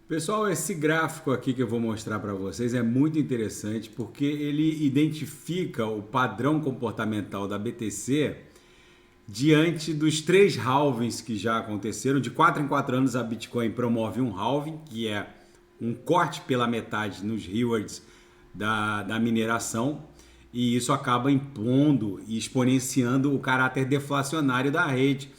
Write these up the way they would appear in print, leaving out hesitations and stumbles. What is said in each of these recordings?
Pessoal, esse gráfico aqui que eu vou mostrar para vocês é muito interessante porque ele identifica o padrão comportamental da BTC diante dos 3 halvings que já aconteceram. De 4 em 4 anos a Bitcoin promove um halving, que é um corte pela metade nos rewards da mineração, e isso acaba impondo e exponenciando o caráter deflacionário da rede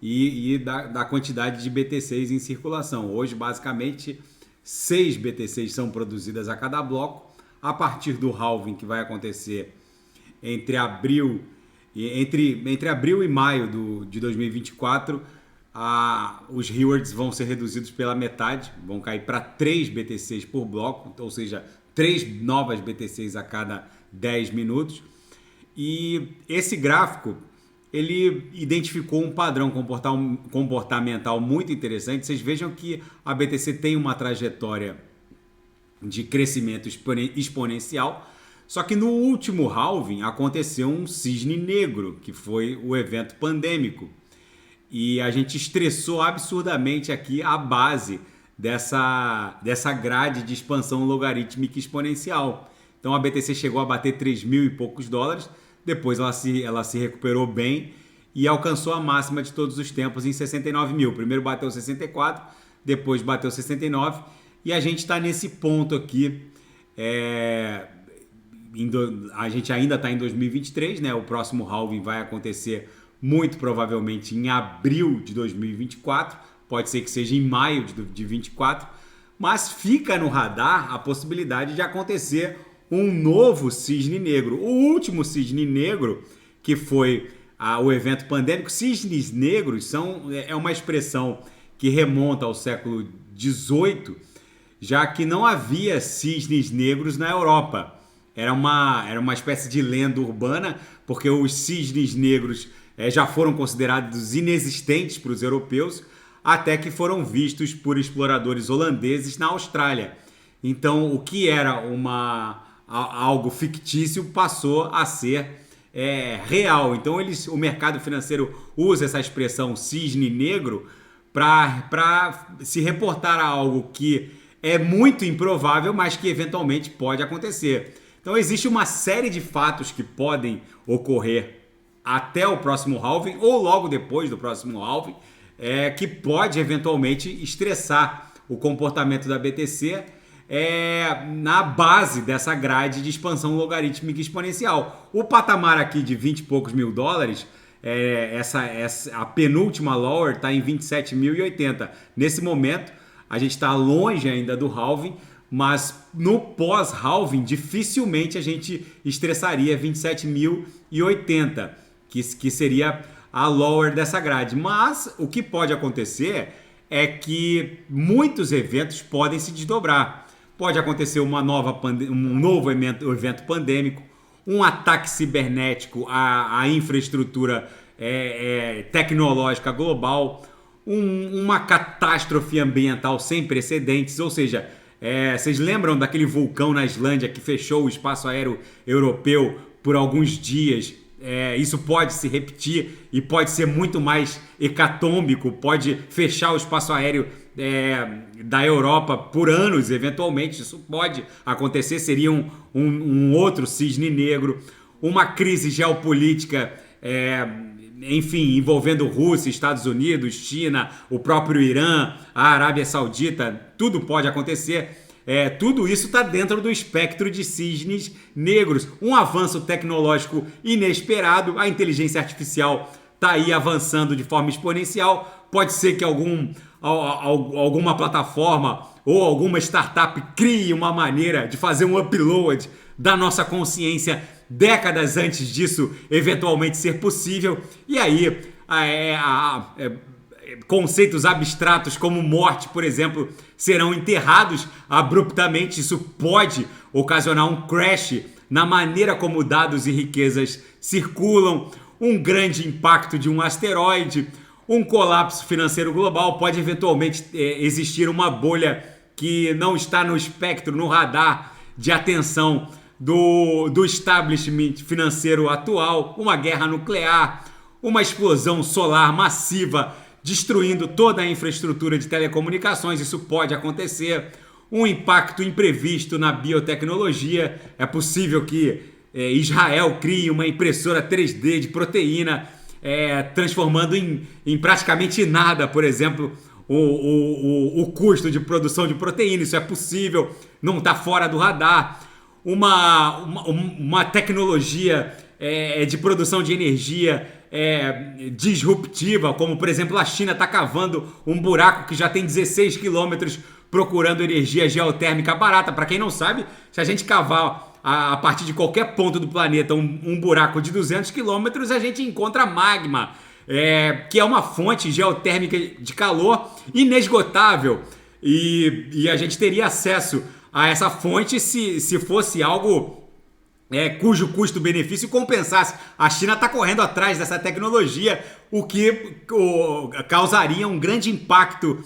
e da quantidade de BTCs em circulação. Hoje, basicamente, 6 BTCs são produzidas a cada bloco. A partir do halving que vai acontecer entre abril e maio de 2024, os rewards vão ser reduzidos pela metade, vão cair para 3 BTCs por bloco, ou seja, 3 novas BTCs a cada 10 minutos. E esse gráfico ele identificou um padrão comportamental muito interessante. Vocês vejam que a BTC tem uma trajetória de crescimento exponencial, só que no último halving aconteceu um cisne negro, que foi o evento pandêmico. E a gente estressou absurdamente aqui a base dessa grade de expansão logarítmica exponencial. Então a BTC chegou a bater 3 mil e poucos dólares, depois ela se recuperou bem e alcançou a máxima de todos os tempos em 69 mil. Primeiro bateu 64, depois bateu 69, e a gente está nesse ponto aqui. A gente ainda está em 2023, né? O próximo halving vai acontecer muito provavelmente em abril de 2024, pode ser que seja em maio de 24, mas fica no radar a possibilidade de acontecer um novo cisne negro. O último cisne negro, que foi o evento pandêmico. Cisnes negros é uma expressão que remonta ao século XVIII, já que não havia cisnes negros na Europa. Era uma espécie de lenda urbana, porque os cisnes negros já foram considerados inexistentes para os europeus, até que foram vistos por exploradores holandeses na Austrália. Então, o que era algo fictício passou a ser real. Então o mercado financeiro usa essa expressão cisne negro para se reportar a algo que é muito improvável, mas que eventualmente pode acontecer. Então existe uma série de fatos que podem ocorrer até o próximo halving ou logo depois do próximo halving, que pode eventualmente estressar o comportamento da BTC na base dessa grade de expansão logarítmica exponencial. O patamar aqui de 20 e poucos mil dólares, a penúltima lower está em 27.080. Nesse momento, a gente está longe ainda do halving, mas no pós-halving, dificilmente a gente estressaria 27.080, que seria a lower dessa grade. Mas o que pode acontecer é que muitos eventos podem se desdobrar. Pode acontecer um novo evento pandêmico, um ataque cibernético à infraestrutura tecnológica global, uma catástrofe ambiental sem precedentes. Ou seja, vocês lembram daquele vulcão na Islândia que fechou o espaço aéreo europeu por alguns dias? Isso pode se repetir e pode ser muito mais hecatômbico, pode fechar o espaço aéreo da Europa por anos, eventualmente. Isso pode acontecer, seria um outro cisne negro, uma crise geopolítica, enfim, envolvendo Rússia, Estados Unidos, China, o próprio Irã, a Arábia Saudita. Tudo pode acontecer. Tudo isso está dentro do espectro de cisnes negros. Um avanço tecnológico inesperado, a inteligência artificial está aí avançando de forma exponencial. Pode ser que alguma plataforma ou alguma startup crie uma maneira de fazer um upload da nossa consciência décadas antes disso eventualmente ser possível. E aí conceitos abstratos como morte, por exemplo, serão enterrados abruptamente. Isso pode ocasionar um crash na maneira como dados e riquezas circulam, um grande impacto de um asteroide, um colapso financeiro global. Pode eventualmente existir uma bolha que não está no espectro, no radar de atenção do establishment financeiro atual, uma guerra nuclear, uma explosão solar massiva destruindo toda a infraestrutura de telecomunicações. Isso pode acontecer. Um impacto imprevisto na biotecnologia. É possível que Israel crie uma impressora 3D de proteína, transformando em praticamente nada, por exemplo, o custo de produção de proteína. Isso é possível, não está fora do radar. Uma tecnologia de produção de energia disruptiva, como por exemplo a China está cavando um buraco que já tem 16 quilômetros procurando energia geotérmica barata. Para quem não sabe, se a gente cavar a partir de qualquer ponto do planeta um buraco de 200 quilômetros, a gente encontra magma, que é uma fonte geotérmica de calor inesgotável, e a gente teria acesso a essa fonte se fosse algo cujo custo-benefício compensasse. A China está correndo atrás dessa tecnologia, o que causaria um grande impacto,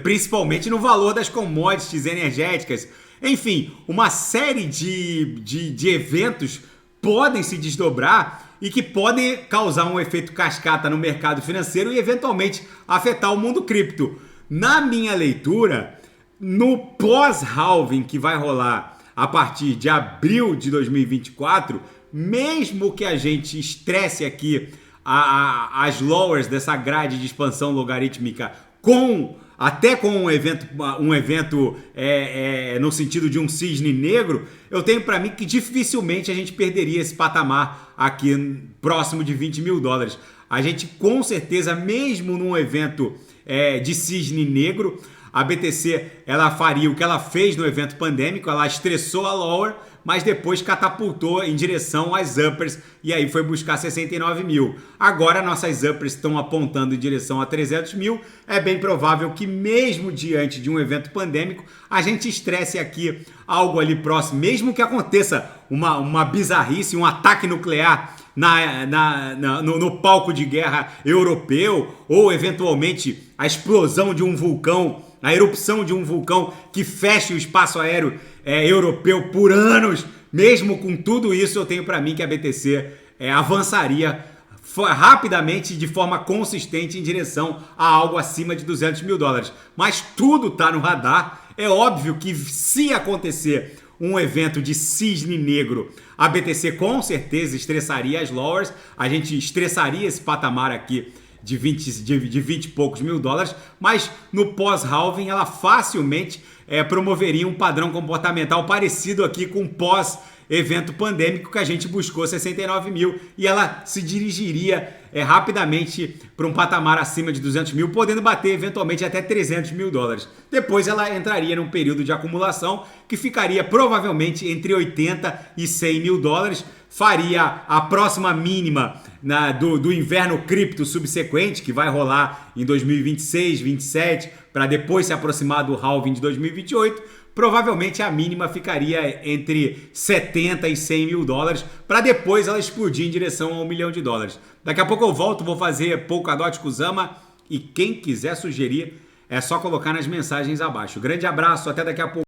principalmente no valor das commodities energéticas. Enfim, uma série de eventos podem se desdobrar e que podem causar um efeito cascata no mercado financeiro e eventualmente afetar o mundo cripto. Na minha leitura, no pós-halving que vai rolar a partir de abril de 2024, mesmo que a gente estresse aqui as lowers dessa grade de expansão logarítmica até com um evento no sentido de um cisne negro, eu tenho para mim que dificilmente a gente perderia esse patamar aqui próximo de 20 mil dólares. A gente com certeza, mesmo num evento de cisne negro, a BTC ela faria o que ela fez no evento pandêmico, ela estressou a lower, mas depois catapultou em direção às uppers e aí foi buscar 69 mil. Agora nossas uppers estão apontando em direção a 300 mil. É bem provável que mesmo diante de um evento pandêmico, a gente estresse aqui algo ali próximo, mesmo que aconteça uma bizarrice, um ataque nuclear no palco de guerra europeu, ou eventualmente a explosão de um vulcão, a erupção de um vulcão que feche o espaço aéreo europeu por anos. Mesmo com tudo isso, eu tenho para mim que a BTC avançaria rapidamente, de forma consistente, em direção a algo acima de 200 mil dólares. Mas tudo está no radar. É óbvio que se acontecer um evento de cisne negro, a BTC com certeza estressaria as lowers, a gente estressaria esse patamar aqui de 20 e poucos mil dólares, mas no pós-halving ela facilmente promoveria um padrão comportamental parecido aqui com o pós-evento pandêmico, que a gente buscou 69 mil, e ela se dirigiria rapidamente para um patamar acima de 200 mil, podendo bater eventualmente até 300 mil dólares. Depois ela entraria num período de acumulação que ficaria provavelmente entre 80 e 100 mil dólares, faria a próxima mínima do inverno cripto subsequente, que vai rolar em 2026, 2027, para depois se aproximar do halving de 2028. Provavelmente a mínima ficaria entre 70 e 100 mil dólares, para depois ela explodir em direção a 1 milhão de dólares. Daqui a pouco eu volto, vou fazer Polkadot Kusama, e quem quiser sugerir é só colocar nas mensagens abaixo. Grande abraço, até daqui a pouco.